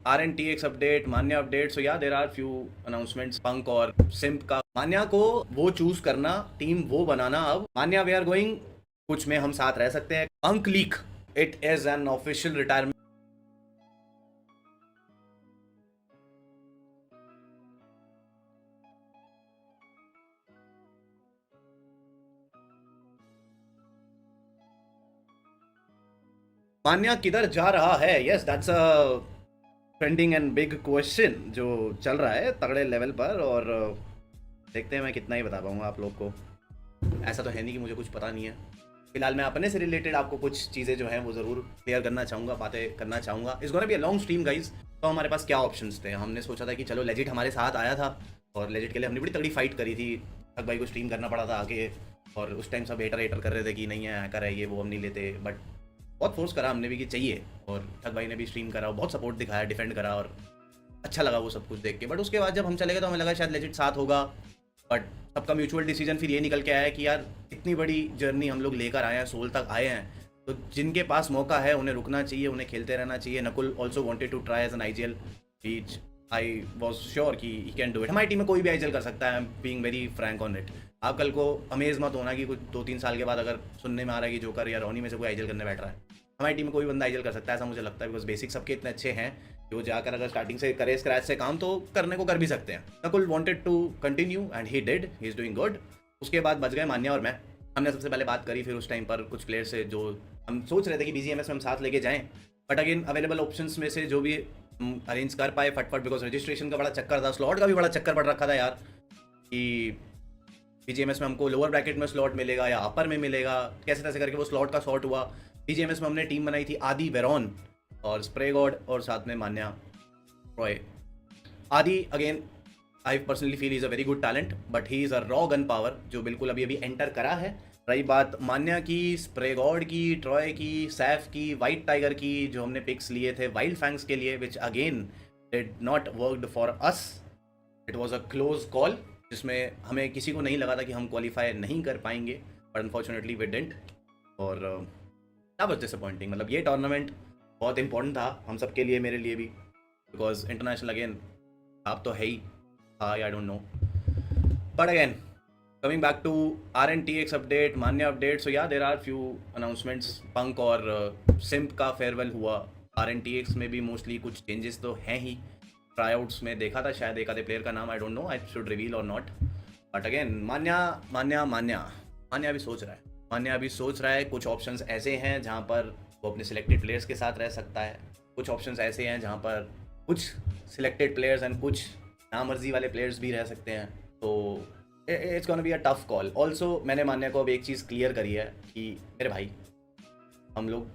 RNTX update, Manya update. So yeah, there are few announcements. Punk और Simp का मान्या को वो चूज करना, टीम वो बनाना। अब मान्या वी आर गोइंग, कुछ में हम साथ रह सकते हैं। अंक leak, it is an official retirement. Manya किधर जा रहा है? Yes, that's a trending and big question जो चल रहा है तगड़े लेवल पर। और देखते हैं मैं कितना ही बता पाऊंगा आप लोग को। ऐसा तो है नहीं कि मुझे कुछ पता नहीं है। फिलहाल मैं अपने से रिलेटेड आपको कुछ चीज़ें जो हैं वो ज़रूर क्लियर करना चाहूँगा, बातें करना चाहूँगा। इस gonna be a long stream guys. तो हमारे पास क्या ऑप्शंस थे? हमने सोचा था कि चलो लेजिट हमारे साथ आया था और लेजिट के लिए हमने बड़ी तगड़ी फाइट करी थी। ठग भाई को स्ट्रीम करना पड़ा था आगे, और उस टाइम सब हेटर कर रहे थे कि नहीं है, हैकर है ये वो, हम नहीं लेते। बट बहुत फोर्स करा हमने भी कि चाहिए, और ठग भाई ने भी स्ट्रीम करा, बहुत सपोर्ट दिखाया, डिफेंड करा, और अच्छा लगा वो सब कुछ देख के। बट उसके बाद जब हम चले गए तो हमें लगा शायद लेजिट साथ होगा। बट सबका म्यूचुअल डिसीजन फिर ये निकल के आया कि यार इतनी बड़ी जर्नी हम लोग लेकर आए हैं, सोल तक आए हैं, तो जिनके पास मौका है उन्हें रुकना चाहिए, उन्हें खेलते रहना चाहिए। Nakul also wanted to try as an IGL, which I was sure कि ही कैन डू इट। हमारी टीम में कोई भी IGL कर सकता है, I am being very frank on it. आप कल को अमेज मत होना कि कुछ 2-3 साल के बाद अगर सुनने में आ रहा है कि जोकर या रोनी में से कोई IGL करने बैठ रहा है। हमारी टीम में कोई बंदा IGL कर सकता है, ऐसा मुझे लगता है, बिकॉज बेसिक सबके इतने अच्छे हैं कि वो जाकर अगर स्टार्टिंग से करे स्क्रैच से काम तो करने को कर भी सकते हैं। Nakul wanted to continue and he did, he is doing good. उसके बाद बच गए मान्या और मैं। हमने सबसे पहले बात करी फिर उस टाइम पर कुछ प्लेयर से जो हम सोच रहे थे कि BGMS में हम साथ लेके जाएं। बट अगेन अवेलेबल ऑप्शंस में से जो भी अरेंज कर पाए फटफट, बिकॉज रजिस्ट्रेशन का बड़ा चक्कर था, स्लॉट का भी बड़ा चक्कर पड़ रखा था यार, कि BGMS में हमको लोअर ब्रैकेट में स्लॉट मिलेगा या अपर में मिलेगा, कैसे तैसे करके वो स्लॉट का शॉर्ट हुआ। BGMS में हमने टीम बनाई थी आदि वेरॉन और स्प्रे गॉड और साथ में मान्या रॉय। आदि again I personally feel is a very good talent, but he is a raw gun power जो बिल्कुल अभी अभी एंटर करा है। रही बात मान्या की, स्प्रे गॉड की, ट्रॉय की, सैफ की, वाइट टाइगर की, जो हमने पिक्स लिए थे वाइल्ड फैंग्स के लिए, which again did not worked for us. It was a close call जिसमें हमें किसी को नहीं लगा था कि हम क्वालिफाई नहीं कर पाएंगे, बट अनफॉर्चुनेटली वी डिडंट। और दैट वाज डिसअपॉइंटिंग। मतलब ये टूर्नामेंट बहुत इंपॉर्टेंट था हम सब के लिए, मेरे लिए भी, बिकॉज इंटरनेशनल अगेन आप तो है ही, I don't know. But again coming back to RNTX update, Manya update. So yeah there are few announcements. Punk और सिम्प का फेयरवेल हुआ। RNTX में भी मोस्टली कुछ चेंजेस तो हैं ही। ट्राईआउट्स में देखा था शायद एक आधे प्लेयर का नाम, आई don't no I should reveal और नॉट। बट अगेन मान्या मान्या मान्या मान्या अभी सोच रहा है, मान्या अभी सोच रहा है। कुछ ऑप्शंस ऐसे हैं जहाँ पर वो अपने सिलेक्टेड प्लेयर्स के साथ रह सकता है, कुछ ऑप्शंस ऐसे हैं जहाँ पर कुछ सिलेक्टेड प्लेयर्स एंड कुछ नामर्जी वाले प्लेयर्स भी रह सकते हैं। तो it's gonna be a tough call. Also मैंने मान्या को अब एक चीज़ क्लियर करी है कि मेरे भाई, हम लोग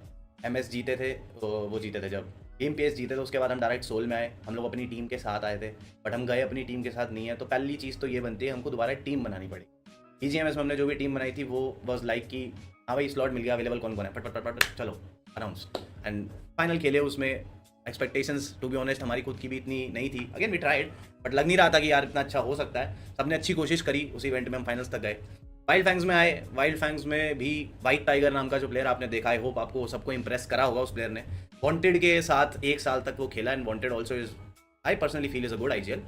MS जीते थे, वो जीते थे जब गेम पेस जीते थे, उसके बाद हम डायरेक्ट सोल में आए। हम लोग अपनी टीम के साथ आए थे, बट हम गए अपनी टीम के साथ नहीं है। तो पहली चीज़ तो ये बनती है हमको दोबारा टीम बनानी पड़ेगी। BGMS में हमने जो भी टीम बनाई थी वो वॉज लाइक कि हाँ भाई स्लॉट मिल गया, अवेलेबल कौन कौन है, पट पट पट पट चलो अनाउंस एंड फाइनल खेले। उसमें एक्सपेक्टेशंस टू बी ऑनेस्ट हमारी खुद की भी इतनी नहीं थी। अगेन वी ट्राइड, बट लग नहीं रहा था कि यार इतना अच्छा हो सकता है। सबने अच्छी कोशिश करी, उस इवेंट में हम फाइनल्स तक गए। वाइल्ड फैंग्स में आए, वाइल्ड फैंग्स में भी वाइट टाइगर नाम का जो प्लेयर आपने देखा, आई होप आपको सबको इंप्रेस करा होगा उस प्लेयर ने। वांटेड के साथ 1 साल तक वो खेला and wanted also is, I personally feel is a good IGL।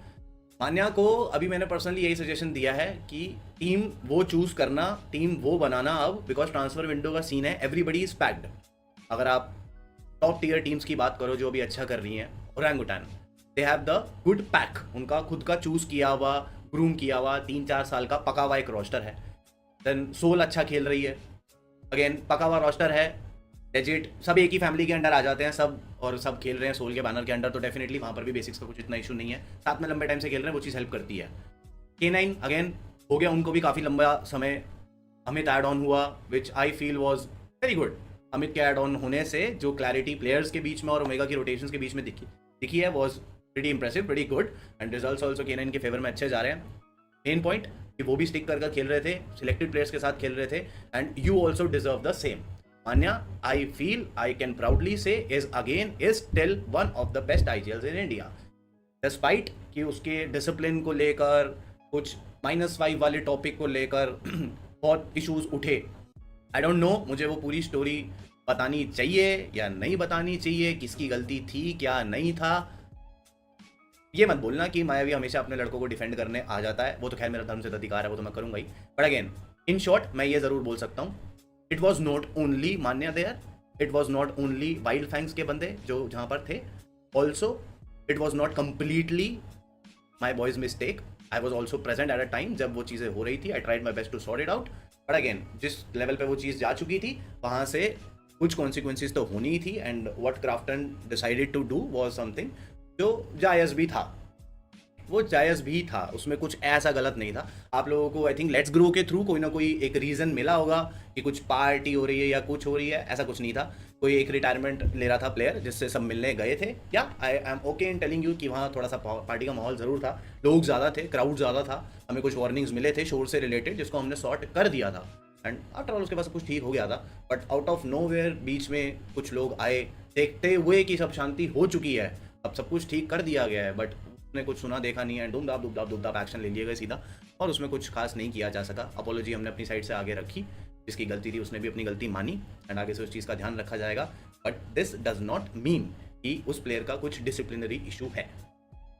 मान्या को अभी मैंने पर्सनली यही सजेशन दिया है कि टीम वो चूज करना, टीम वो बनाना अब, बिकॉज ट्रांसफर विंडो का सीन है, एवरीबडी इज पैक्ड। अगर आप टॉप टीयर टीम्स की बात करो जो अभी अच्छा कर रही हैं, orangutan, they have the good pack, उनका खुद का चूज किया हुआ, ग्रूम किया हुआ 3-4 साल का पका हुआ एक रोस्टर है। देन सोल अच्छा खेल रही है, अगेन पका हुआ रोस्टर है, लेजिट सब एक ही फैमिली के अंडर आ जाते हैं सब, और सब खेल रहे हैं सोल के बैनर के अंडर, तो डेफिनेटली वहाँ पर भी बेसिक्स का कुछ इतना इशू नहीं है। साथ में लंबे टाइम से खेल रहे हैं, वो चीज़ हेल्प करती है। K9 अगेन हो गया, उनको भी काफ़ी लंबा समय अमित ऐड ऑन हुआ, which I feel was very good. Amit के ऐड ऑन होने से जो क्लैरिटी प्लेयर्स के बीच में और ओमेगा की रोटेशंस के बीच में दिखी है, was pretty impressive, pretty good, and results also K9 के फेवर में अच्छे जा रहे हैं। मेन पॉइंट कि वो भी स्टिक कर खेल रहे थे, सिलेक्टेड प्लेयर्स के साथ खेल रहे थे, and you also deserve the same. Manya, I feel I can proudly say is still one of the best IGLs in India. Despite कि उसके डिसिप्लिन को लेकर, कुछ -5 वाले टॉपिक को लेकर बहुत इश्यूज उठे। आई डोंट नो, मुझे वो पूरी स्टोरी बतानी चाहिए या नहीं बतानी चाहिए, किसकी गलती थी क्या नहीं था, ये मत बोलना कि मायावी हमेशा अपने लड़कों को डिफेंड करने आ जाता है, वो तो खैर मेरा धर्म से अधिकार है, वो तो मैं करूंगा ही। बट अगेन इन शॉर्ट मैं ये जरूर बोल सकता हूँ, it was not only Manya there, it was not only Wild Fangs के बंदे जो जहाँ पर थे, also it was not completely my boys' mistake. I was also present at a time जब वो चीज़ें हो रही थी, I tried my best to sort it out. But again जिस लेवल पे वो चीज़ जा चुकी थी वहाँ से कुछ कॉन्सिक्वेंसेज तो होनी ही थी, and what Krafton decided to do was something जो जायज़ भी था, वो जायज़ भी था, उसमें कुछ ऐसा गलत नहीं था। आप लोगों को आई थिंक लेट्स ग्रो के थ्रू कोई ना कोई एक रीज़न मिला होगा कि कुछ पार्टी हो रही है या कुछ हो रही है, ऐसा कुछ नहीं था। कोई एक रिटायरमेंट ले रहा था प्लेयर जिससे सब मिलने गए थे, या I am okay in telling you कि वहाँ थोड़ा सा पार्टी का माहौल ज़रूर था, लोग ज़्यादा थे, क्राउड ज़्यादा था, हमें कुछ वार्निंग्स मिले थे शोर से रिलेटेड जिसको हमने सॉर्ट कर दिया था, एंड आफ्टर ऑल उसके बाद सब कुछ ठीक हो गया था। But out of nowhere बीच में कुछ लोग आए देखते हुए कि सब शांति हो चुकी है, अब सब कुछ ठीक कर दिया गया है, बट उसने कुछ सुना देखा नहीं है, दुबदाब एक्शन ले लिए गए सीधा, और उसमें कुछ खास नहीं किया जा सका। अपोलॉजी हमने अपनी साइड से आगे रखी, जिसकी गलती थी उसने भी अपनी गलती मानी, एंड आगे से उस चीज़ का ध्यान रखा जाएगा। But this does not mean कि उस प्लेयर का कुछ डिसिप्लिनरी इशू है।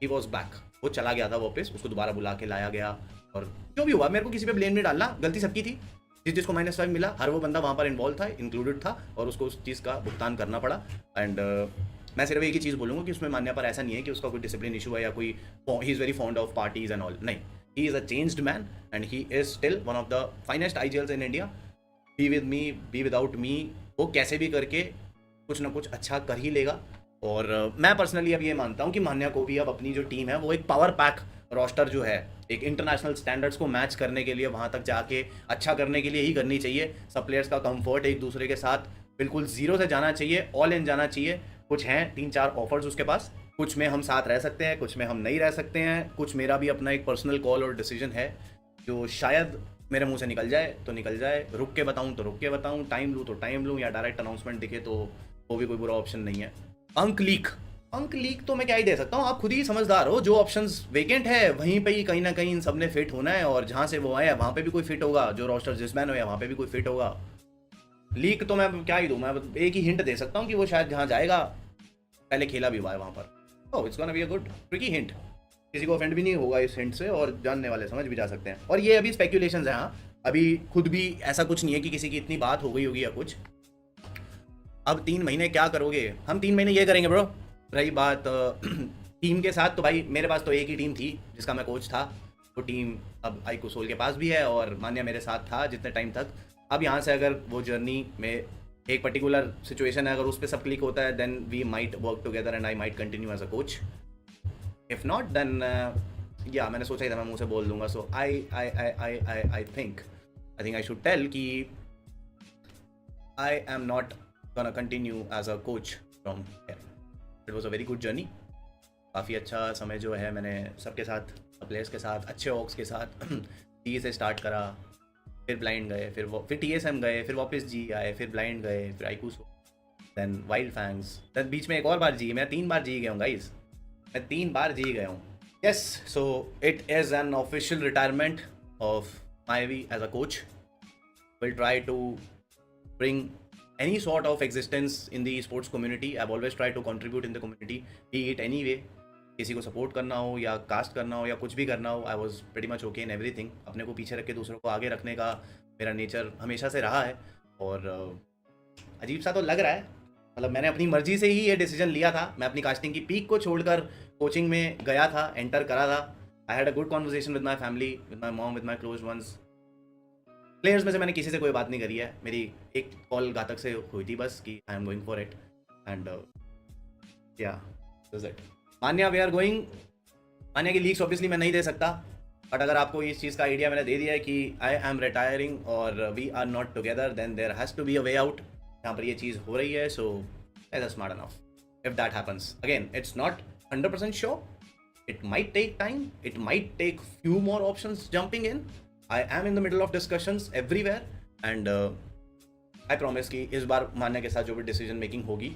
ही वॉज बैक, वो चला गया था वापस, उसको दोबारा बुला के लाया गया, और जो भी हुआ मेरे को किसी पे ब्लेम नहीं डालना, गलती सबकी थी। जिसको -5 मिला हर वो बंदा वहाँ पर इन्वॉल्व था, इंक्लूडेड था, और उसको उस चीज़ का भुगतान करना पड़ा। एंड मैं सिर्फ एक ही चीज़ बोलूँगा कि उसमें मान्या पर ऐसा नहीं है कि उसका कोई डिसिप्लिन इशू है या कोई he is very fond of parties and all, नहीं, he is a changed man and he is still one of the finest IGLs in India. Be with me, be without me, वो कैसे भी करके कुछ ना कुछ अच्छा कर ही लेगा। और मैं पर्सनली अब ये मानता हूँ कि मान्या को भी अब अपनी जो टीम है वो एक पावर पैक रोस्टर जो है, एक इंटरनेशनल स्टैंडर्ड्स को मैच करने के लिए, वहाँ तक जाके अच्छा करने के लिए ही करनी चाहिए। सब प्लेयर्स का कंफर्ट एक दूसरे के साथ बिल्कुल जीरो से जाना चाहिए, ऑल इन जाना चाहिए। कुछ हैं 3-4 ऑफर्स उसके पास, कुछ में हम साथ रह सकते हैं, कुछ में हम नहीं रह सकते हैं, कुछ मेरा भी अपना एक पर्सनल कॉल और डिसीजन है जो शायद मेरे मुंह से निकल जाए तो निकल जाए, रुक के बताऊं तो रुक के बताऊं, टाइम लूँ तो टाइम लूँ, या डायरेक्ट अनाउंसमेंट दिखे तो वो भी कोई बुरा ऑप्शन नहीं है। अंक लीक तो मैं क्या ही दे सकता हूँ, आप खुद ही समझदार हो। जो ऑप्शंस वेकेंट है वहीं पे ही कहीं ना कहीं इन सब ने फिट होना है, और जहाँ से वो आया वहाँ पे भी कोई फिट होगा, जो रोस्टर जिस मैन हो वहाँ पे भी कोई फिट होगा। लीक तो मैं क्या ही दूँ, मैं एक ही हिंट दे सकता हूँ कि वो शायद जहाँ जाएगा पहले खेला भी हुआ है वहाँ पर। Oh it's gonna be a good tricky hint, किसी को ऑफेंड भी नहीं होगा इस हिंट से, और जानने वाले समझ भी जा सकते हैं। और ये अभी स्पेक्यूलेशंस हैं, हाँ, अभी खुद भी ऐसा कुछ नहीं है कि किसी की इतनी बात हो गई होगी या कुछ। अब 3 महीने क्या करोगे, हम 3 महीने ये करेंगे ब्रो। रही बात टीम के साथ, तो भाई मेरे पास तो एक ही टीम थी जिसका मैं कोच था, वो टीम अब आईकू सोल के पास भी है, और मान्या मेरे साथ था जितने टाइम तक। अब यहाँ से अगर वो जर्नी में एक पर्टिकुलर सिचुएशन है, अगर उस पर सब क्लिक होता है, then we might work together and I might continue as a coach. If not then या मैंने सोचा ही था मैं मुंह से बोल दूंगा। So I think I should tell कि I am not gonna continue as a coach from here. It was a very good journey, काफ़ी अच्छा समय जो है मैंने सबके साथ, प्लेयर्स के साथ, अच्छे ऑक्स के साथ टी से स्टार्ट करा, फिर ब्लाइंड गए, फिर TSM गए, फिर वापस जी आए, फिर ब्लाइंड गए, फिर आईकू देन वाइल्ड फैंग्स, देन बीच में एक और बार जी, मैं 3 बार जी गया हूँ गाइस, मैं 3 बार जी गया हूँ। Yes, so it is an official retirement of Mayavi as a coach. Will try to bring any sort of existence in the sports community. I've always tried to contribute in the community, be it any way. किसी को support करना हो या cast करना हो या कुछ भी करना हो, I was very much okay in everything. अपने को पीछे रख के दूसरों को आगे रखने का मेरा नेचर हमेशा से रहा है, और अजीब सा तो लग रहा है, मतलब मैंने अपनी मर्जी से ही ये डिसीजन लिया था। मैं अपनी कास्टिंग की पीक को छोड़कर कोचिंग में गया था, एंटर करा था। I had a good conversation with my family, with my mom, with my close ones. Players में से मैंने किसी से कोई बात नहीं करी है, मेरी एक कॉल घातक से हुई थी बस कि I am going for it, and yeah this it. Manya we are going, Manya की लीक्स ऑब्वियसली मैं नहीं दे सकता, बट अगर आपको इस चीज़ का आइडिया मैंने दे दिया है कि आई एम रिटायरिंग और we are not together, then there has to be a way out. यहाँ पर ये चीज़ हो रही है, so that's smart enough. If that happens, again it's not 100% sure, it might take time, it might take few more options jumping in. I am in the middle of discussions everywhere, and I promise कि इस बार मान्या के साथ जो भी decision making होगी,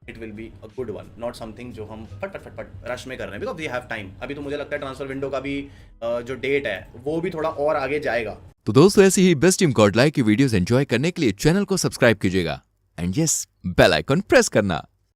it will be a good one, not something जो हम फट रश में कर रहे हैं, because we have time। अभी तो मुझे लगता है ट्रांसफर विंडो का भी जो डेट है वो भी थोड़ा और आगे जाएगा। तो दोस्तों ऐसी ही बेस्ट टीम गॉडलाइक की वीडियोस एंजॉय करने के लिए चैनल को सब्सक्राइब कीजिएगा, and yes, bell icon press करना।